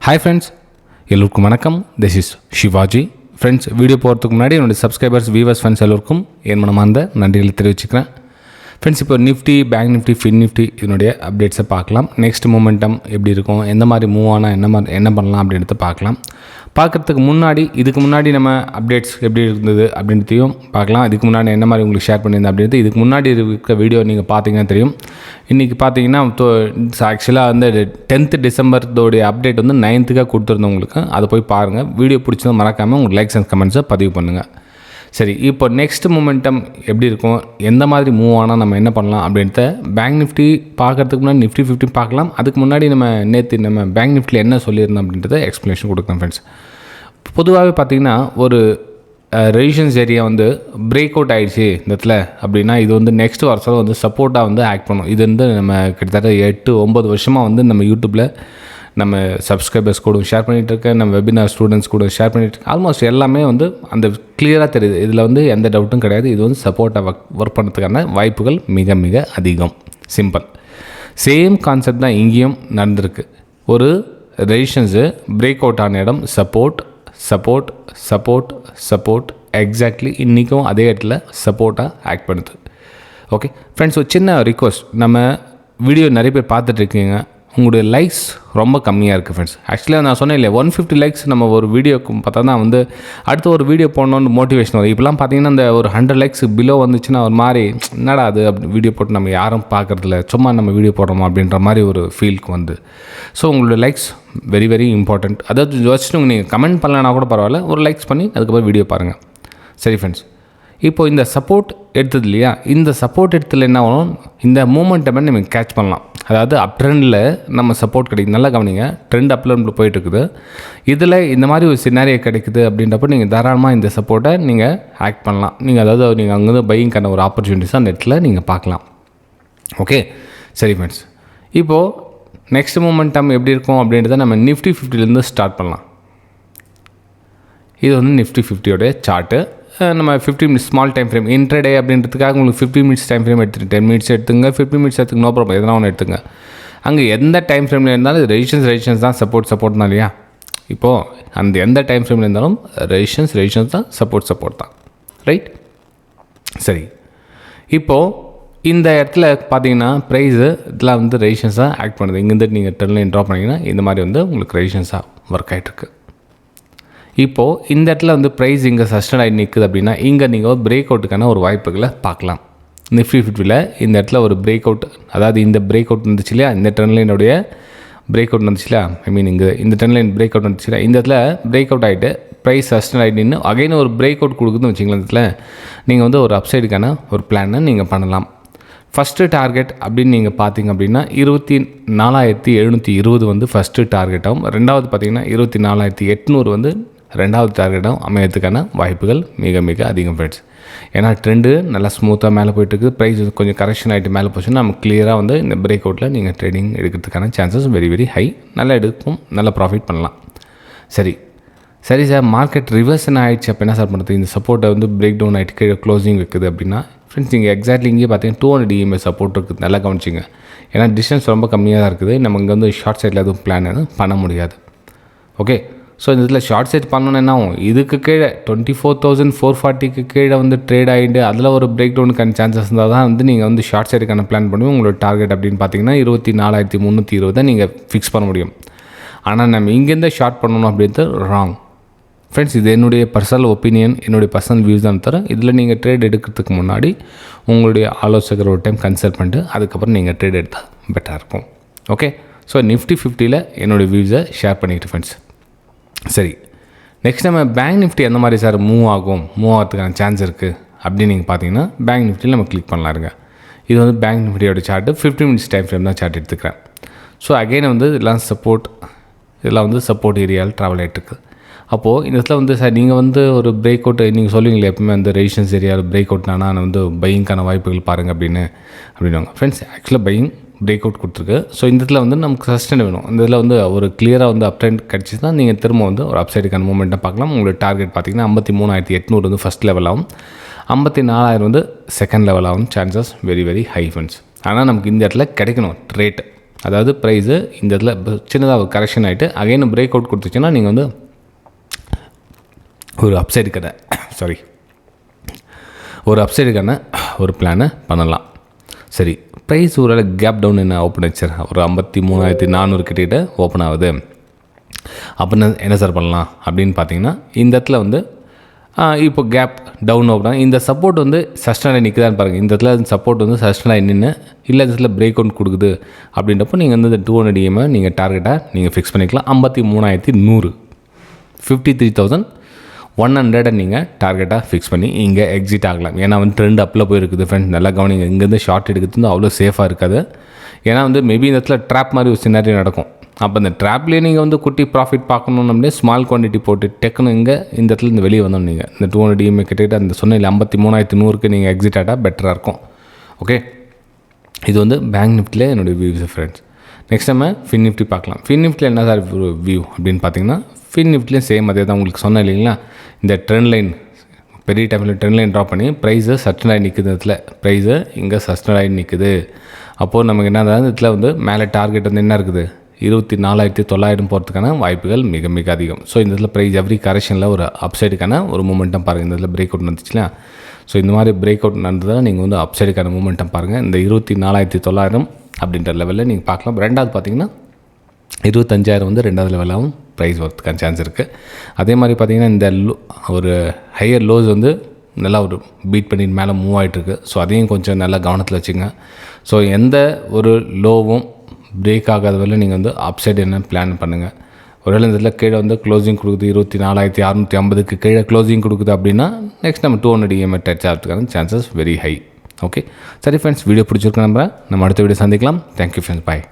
Hi friends, எல்லோருக்கும் வணக்கம். This is Shivaji. Friends, video போகிறதுக்கு முன்னாடி என்னோட சப்ஸ்கிரைபர்ஸ் வியூவர்ஸ் ஃப்ரெண்ட்ஸ் எல்லோருக்கும் என் மனமார்ந்த நன்றிகளை தெரிவிச்சுக்கிறேன். ஃப்ரெண்ட்ஸ், இப்போ Nifty, bank Nifty, fin Nifty இதனுடைய அப்டேட்ஸை பார்க்கலாம். நெக்ஸ்ட் மூமெண்டம் எப்படி இருக்கும், எந்த மாதிரி மூவ் ஆனால் என்ன பண்ணலாம் அப்படின்றத பார்க்கலாம். பார்க்குறதுக்கு முன்னாடி இதுக்கு முன்னாடி நம்ம அப்டேட்ஸ் எப்படி இருந்தது அப்படின்றதையும் பார்க்கலாம். இதுக்கு முன்னாடி என்ன மாதிரி உங்களுக்கு ஷேர் பண்ணியிருந்தேன் அப்படின்றது இதுக்கு முன்னாடி இருக்க வீடியோ நீங்கள் பார்த்தீங்கன்னா தெரியும். இன்றைக்கி பார்த்தீங்கன்னா ஆக்சுவலாக வந்து 10th டிசம்பர்தோடைய அப்டேட் வந்து 9th கொடுத்துருந்தோம் உங்களுக்கு. அதை போய் பாருங்கள். வீடியோ பிடிச்சதும் மறக்காமல் உங்கள் லைக்ஸ் அண்ட் கமெண்ட்ஸை பதிவு பண்ணுங்கள். சரி, இப்போ நெக்ஸ்ட் மூமெண்டம் எப்படி இருக்கும், எந்த மாதிரி மூவ் ஆனால் நம்ம என்ன பண்ணலாம் அப்படின்றத பேங்க் நிஃப்டி பார்க்குறதுக்கு முன்னாடி நிஃப்டி 50 பார்க்கலாம். அதுக்கு முன்னாடி நம்ம நம்ம பேங்க் நிஃப்டியில் என்ன சொல்லியிருந்தோம் அப்படின்றத எக்ஸ்ப்ளனேஷன் கொடுக்குறேன். ஃப்ரெண்ட்ஸ், பொதுவாகவே பார்த்திங்கன்னா ஒரு ரெசிஸ்டன்ஸ் ஏரியா வந்து பிரேக் அவுட் ஆகிடுச்சு இந்த இடத்துல அப்படின்னா இது வந்து நெக்ஸ்ட் வருஷம் வந்து சப்போர்ட்டாக வந்து ஆக்ட் பண்ணும். இது வந்து நம்ம கிட்டத்தட்ட 8-9 வருஷமாக வந்து நம்ம யூடியூப்பில் நம்ம சப்ஸ்கிரைபர்ஸ் கூட ஷேர் பண்ணிகிட்டு இருக்கேன், நம்ம வெபினார் ஸ்டூடெண்ட்ஸ் கூட ஷேர் பண்ணிகிட்டு இருக்கேன். ஆல்மோஸ்ட் எல்லாமே வந்து அந்த கிளியராக தெரியுது. இதில் வந்து எந்த டவுட்டும் கிடையாது. இது வந்து சப்போர்ட்டாக ஒர்க் பண்ணுறதுக்கான வாய்ப்புகள் மிக மிக அதிகம். சிம்பிள். சேம் கான்செப்ட் தான் இங்கேயும் நடந்திருக்கு. ஒரு ரெசிஸ்டன்ஸு பிரேக் அவுட் ஆன இடம் support support support support exactly இன்றைக்கும் அதே இடத்துல சப்போர்ட்டாக ஆக்ட் பண்ணுது. ஓகே ஃப்ரெண்ட்ஸ், ஒரு சின்ன ரிக்வஸ்ட். நம்ம வீடியோ நிறைய பேர் பார்த்துட்ருக்கீங்க, உங்களுடைய லைக்ஸ் ரொம்ப கம்மியாக இருக்குது. ஃப்ரெண்ட்ஸ், ஆக்சுவலாக நான் சொன்னேன் இல்லையா, 150 லைக்ஸ் நம்ம ஒரு வீடியோக்கு பார்த்தா தான் வந்து அடுத்த ஒரு வீடியோ போடணுன்னு மோட்டிவேஷன் வரும். இப்போலாம் பார்த்தீங்கன்னா இந்த ஒரு 100 லைக்ஸ் பிலோ வந்துச்சுன்னா ஒரு மாதிரி என்னடா அது அப்படி வீடியோ போட்டு நம்ம யாரும் பார்க்குறதில்ல, சும்மா நம்ம வீடியோ போடுறோமா அப்படின்ற மாதிரி ஒரு ஃபீலுக்கு வந்து. ஸோ உங்களுடைய லைக்ஸ் வெரி வெரி இம்பார்ட்டண்ட். அதாவது வச்சுட்டு நீங்கள் கமெண்ட் பண்ணலன்னா கூட பரவாயில்ல, ஒரு லைக்ஸ் பண்ணி அதுக்கப்புறம் வீடியோ பாருங்கள். சரி ஃப்ரெண்ட்ஸ், இப்போது இந்த சப்போர்ட் எடுத்தது இல்லையா, இந்த சப்போர்ட் எடுத்ததில் என்ன ஆகும், இந்த மூமெண்ட்டை நம்ம கேட்ச் பண்ணலாம். அதாவது அப் ட்ரெண்டில் நம்ம சப்போர்ட் கிடைக்குது. நல்லா கவனிங்க, ட்ரெண்ட் அப்ல போயிட்டுருக்குது. இதில் இந்த மாதிரி ஒரு சினாரியோ கிடைக்குது அப்படின்றப்போ நீங்கள் தாராளமாக இந்த சப்போர்ட்டை நீங்கள் ஆக்ட் பண்ணலாம். நீங்கள் அதாவது நீங்கள் அங்கேருந்து பையிங்கான ஒரு ஆப்பர்ச்சுனிட்டிஸ் அந்த இடத்துல நீங்கள் பார்க்கலாம். ஓகே சரி ஃப்ரெண்ட்ஸ், இப்போது நெக்ஸ்ட் மூமெண்டம் எப்படி இருக்கும் அப்படின்றத நம்ம நிஃப்டி 50லேருந்து ஸ்டார்ட் பண்ணலாம். இது வந்து நிஃப்டி 50யோடைய சார்ட்டு. நம்ம 50 மினிட்ஸ் ஸ்மால் டைம் ஃப்ரேம் இன்ட்ரடே அப்படின்றதுக்காக உங்களுக்கு 50 மினிட்ஸ் டைம் ஃப்ரேம் எடுத்துட்டு 10 மினிட்ஸ் எடுத்துங்க, 50 மினிட்ஸ் எடுத்துங்க, நோ ப்ராப்ளம், எதனா ஒன்று எடுத்துங்க. அங்கே எந்த டைம் ஃப்ரேமில் இருந்தாலும் ரெசிஸ்டன்ஸ் தான் சப்போர்ட் தான் இல்லையா. இப்போது அந்த எந்த டைம் ஃப்ரேமில் இருந்தாலும் ரெசிஸ்டன்ஸ் தான் சப்போர்ட் தான், ரைட். சரி, இப்போது இந்த இடத்துல பார்த்தீங்கன்னா ப்ரைஸு இதெல்லாம் வந்து ரெசிஸ்டன்ஸாக ஆக்ட் பண்ணுது. இங்கேருந்து நீங்கள் ட்ரெண்ட் லைன் ட்ரா பண்ணிங்கன்னா இந்த மாதிரி வந்து உங்களுக்கு ரெசிஸ்டன்ஸாக ஒர்க் ஆகிட்டுருக்கு. இப்போது இந்த இடத்துல வந்து ப்ரைஸ் இங்கே சஸ்டெயின் ஆகி நிற்குது அப்படின்னா இங்கே நீங்கள் பிரேக் அவுட்டுக்கான ஒரு வாய்ப்புகளை பார்க்கலாம். நிஃப்டி 50ல் இந்த இடத்துல ஒரு பிரேக் அவுட், அதாவது இந்த பிரேக் அவுட் இருந்துச்சு இல்லையா, இந்த ட்ரெண்ட் லைனுடைய பிரேக் அவுட் இருந்துச்சு இல்லையா, ஐ மீன் இங்கே இந்த ட்ரெண்ட் லைன் பிரேக் அவுட் இருந்துச்சு இல்லையா, இந்த இடத்துல பிரேக் அவுட் ஆகிட்டு ப்ரைஸ் சஸ்டெயின் ஆகிட்டு நின்று அகைன் ஒரு பிரேக் அவுட் கொடுக்குதுன்னு வச்சிங்களேன். இடத்துல நீங்கள் வந்து ஒரு அப்சைடுக்கான ஒரு பிளானை நீங்கள் பண்ணலாம். ஃபஸ்ட்டு டார்கெட் அப்படின்னு நீங்கள் பார்த்தீங்க அப்படின்னா 24,720 வந்து ஃபஸ்ட்டு டார்கெட்டாகவும், ரெண்டாவது பார்த்தீங்கன்னா 24,800 வந்து ரெண்டாவது டார்கெட்டாகவும் அமையறதுக்கான வாய்ப்புகள் மிக மிக அதிகம் ஃப்ரெண்ட்ஸ். ஏன்னா ட்ரெண்டு நல்லா ஸ்மூத்தாக மேலே போயிட்டுருக்கு. ப்ரைஸ் கொஞ்சம் கரெக்ஷன் ஆகிட்டு மேலே போச்சுன்னா நம்ம கிளியராக வந்து இந்த பிரேக் அவுட்டில் நீங்கள் ட்ரேடிங் எடுக்கிறதுக்கான சான்சஸ் வெரி வெரி ஹை. நல்லா எடுக்கும், நல்லா ப்ராஃபிட் பண்ணலாம். சரி சார், மார்க்கெட் ரிவர்ஸ் என்ன ஆகிடுச்சு, அப்போ என்ன சார் பண்ணுறது, இந்த சப்போர்ட்டை வந்து பிரேக் டவுன் ஆகிட்டு கீழே க்ளோசிங் வைக்குது அப்படின்னா ஃப்ரெண்ட்ஸ், நீங்கள் எக்ஸாக்ட்லி இங்கே பார்த்தீங்கன்னா 200 EMA சப்போர்ட் இருக்குது. நல்லா கவனிச்சிங்க. ஏன்னா டிஸ்டன்ஸ் ரொம்ப கம்மியாக தான் இருக்குது. நம்ம இங்கே வந்து ஷார்ட் சைடில் எதுவும் பிளான் எதுவும் பண்ண முடியாது. ஓகே, ஸோ இந்த இதில் ஷார்ட் சைட் பண்ணணுன்னு என்ன ஆகும், இதுக்கு கீழே 24,440க்கு கீழே வந்து ட்ரேட் ஆகிட்டு அதில் ஒரு பிரேக் டவுனுக்கான சான்சஸ் இருந்தால் தான் வந்து நீங்கள் வந்து ஷார்ட் சைடுக்கான பிளான் பண்ணுவோம். உங்களோட டார்கெட் அப்படின்னு பார்த்தீங்கன்னா 24,320 நீங்கள் ஃபிக்ஸ் பண்ண முடியும். ஆனால் நம்ம இங்கேருந்து ஷார்ட் பண்ணணும் அப்படின்றது ராங் ஃப்ரெண்ட்ஸ். இது என்னுடைய பர்சனல் ஒப்பீனியன், என்னுடைய பர்சனல் வியூஸ் தான் தர. இதில் நீங்கள் ட்ரேட் எடுக்கிறதுக்கு முன்னாடி உங்களுடைய ஆலோசகர் ஒரு டைம் கன்சல்ட் பண்ணிட்டு அதுக்கப்புறம் நீங்கள் ட்ரேட் எடுத்தால் பெட்டராக இருக்கும். ஓகே, ஸோ நிஃப்டி 50ல் என்னுடைய வியூஸை ஷேர் பண்ணிக்கிட்டு ஃப்ரெண்ட்ஸ். சரி, நெக்ஸ்ட் நம்ம பேங்க் நிஃப்டி எந்த மாதிரி சார் மூவ் ஆகிறதுக்கான சான்ஸ் இருக்குது அப்படின்னு நீங்கள் பார்த்தீங்கன்னா பேங்க் நிஃப்டியில் நம்ம கிளிக் பண்ணலாருங்க. இது வந்து பேங்க் நிஃப்டியோட சார்ட்டு 50 மினிட்ஸ் டைம் ஃப்ரேம் தான் சார்ட் எடுத்துக்கிறேன். ஸோ அகெயின் வந்து இதெல்லாம் வந்து சப்போர்ட் ஏரியாவில் ட்ராவல் ஆகிட்டுருக்கு. அப்போது இந்த இடத்துல வந்து சார் நீங்கள் வந்து ஒரு பிரேக் அவுட் நீங்கள் சொல்லுவீங்களே எப்பவுமே அந்த ரெசிஸ்டன்ஸ் ஏரியாவில் பிரேக் அவுட்னா நான் வந்து பையிங்கான வாய்ப்புகள் பாருங்கள் அப்படின்வாங்க. ஃப்ரெண்ட்ஸ், ஆக்சுவலாக பையிங் பிரேக் அவுட் கொடுத்துருக்கு. ஸோ இந்த இடத்துல வந்து நமக்கு சஸ்டெயின் வேணும். இந்த இதில் வந்து ஒரு கிளியராக வந்து அப் ட்ரெண்ட் கிடச்சிச்சுன்னா நீங்கள் திரும்ப வந்து ஒரு அப்சைடுக்கான மூமெண்ட்டை பார்க்கலாம். உங்களோட டார்கெட் பார்த்தீங்கன்னா 53,800 வந்து ஃபஸ்ட் லெவல் ஆகும், 54,000 வந்து செகண்ட் லெவல் ஆகும். Chances very very hi friends. ஆனால் நமக்கு இந்த இடத்துல கிடைக்கணும் ரேட். அதாவது ப்ரைஸு இந்த இடத்துல சின்னதாக ஒரு கரெக்ஷன் ஆகிட்டு அகைன் பிரேக் அவுட் கொடுத்துச்சுன்னா நீங்கள் வந்து ஒரு அப்சைடுக்கான ஒரு பிளானை பண்ணலாம். சரி, ப்ரைஸ் ஒரு கேப் டவுன் என்ன ஓப்பன் ஆச்சு சார், ஒரு 53,400 கிட்ட ஓப்பன் ஆகுது. அப்படின்னா என்ன சார் பண்ணலாம் அப்படின்னு பார்த்தீங்கன்னா, இந்த இடத்துல வந்து இப்போ கேப் டவுன் ஓப்பன் இந்த சப்போர்ட் வந்து சஸ்டனாக நிற்குதான்னு பாருங்கள். இந்த இடத்துல சப்போர்ட் வந்து சஸ்டனாக நின்று இல்லை இந்த இடத்துல பிரேக் அவுட் கொடுக்குது அப்படின்றப்போ நீங்கள் வந்து இந்த 200 EMஐ நீங்கள் டார்கெட்டாக நீங்கள் ஃபிக்ஸ் பண்ணிக்கலாம். 53,100 53,100 நீங்கள் டார்கெட்டாக ஃபிக்ஸ் பண்ணி இங்கே எக்ஸிட் ஆகலாம். ஏன்னா வந்து ட்ரெண்ட் அப்பில் போயிருக்குது ஃப்ரெண்ட்ஸ், நல்லா கவனிங்க. இங்கேருந்து ஷார்ட் எடுக்கிறது வந்து அவ்வளோ சேஃபாக இருக்காது. ஏன்னா வந்து மேபி இந்த இடத்துல ட்ராப் மாதிரி ஒரு சினாரியோ நடக்கும். அப்போ இந்த ட்ராப்லேயே நீங்கள் வந்து குட்டி ப்ராஃபிட் பார்க்கணுன்னு அப்படியே ஸ்மால் குவான்டிட்டி போட்டு டெக்குன்னு இங்கே இந்த இடத்துல இந்த வெளியே வந்தோம். நீங்கள் இந்த 200 EMஐ கிட்டே அந்த சொன்ன 53,100 நீங்கள் எக்ஸிட் ஆகிட்டா பெட்டராக இருக்கும். ஓகே, இது வந்து பேங்க் நிஃப்டியில் என்னுடைய வியூஸ் ஃப்ரெண்ட்ஸ். நெக்ஸ்ட் நம்ம ஃபின் நிஃப்டி பார்க்கலாம். ஃபின் நிஃப்டியில் என்ன சார் வியூ அப்படின்னு பார்த்தீங்கன்னா, ஃபின் நிஃப்டிலையும் சேம் அதே தான் உங்களுக்கு சொன்னேன் இல்லைங்களா. இந்த ட்ரெண்ட் லைன் பெரிய டைமில் ட்ரெண்ட் லைன் ட்ராப் பண்ணி ப்ரைஸு சஸ்டெயின் ஆகி நிற்குது. இடத்துல ப்ரைஸு இங்கே சஸ்டெயின் ஆகி நிற்குது. அப்போது நமக்கு என்ன தான் இதில் வந்து மேலே டார்கெட் வந்து என்ன இருக்குது, 24,900 போகிறதுக்கான வாய்ப்புகள் மிக மிக அதிகம். ஸோ இந்த இடத்துல ப்ரைஸ் எவ்ரி கரெக்ஷனில் ஒரு அப்சைடுக்கான ஒரு மூமெண்டம் பாருங்கள். இந்த இடத்துல பிரேக் அவுட் நடந்துச்சுல. ஸோ இந்த மாதிரி பிரேக் அவுட் நடந்ததால் நீங்கள் வந்து அப்சைடுக்கான மூமெண்டம் பாருங்கள். இந்த 24,900 அப்படின்ற லெவலில் நீங்கள் பார்க்கலாம். ரெண்டாவது பார்த்தீங்கன்னா 25,000 வந்து ரெண்டாவது லெவலாகவும் ப்ரைஸ் வரதுக்கான சான்ஸ் இருக்குது. அதே மாதிரி பார்த்திங்கன்னா இந்த ஒரு ஹையர் லோஸ் வந்து நல்லா ஒரு பீட் பண்ணிட்டு மேலே மூவ் ஆகிட்டுருக்கு. ஸோ அதையும் கொஞ்சம் நல்லா கவனத்தில் வச்சுங்க. ஸோ எந்த ஒரு லோவும் பிரேக் ஆகாத வரையில் நீங்கள் வந்து அப்சைடு என்ன பிளான் பண்ணுங்கள். ஒருவேளை இந்த இதில் கீழே வந்து க்ளோசிங் கொடுக்குது 24,650 கீழே க்ளோசிங் கொடுக்குது அப்படின்னா நெக்ஸ்ட் நம்ம 200 EMஐ டச் ஆகிறதுக்கான சான்சஸ் வெரி ஹை. ஓகே, சரி ஃப்ரெண்ட்ஸ், வீடியோ பிடிச்சிருக்க நம்ம அடுத்த வீடியோ சந்திக்கலாம். தேங்க்யூ ஃப்ரெண்ட்ஸ், பாய்.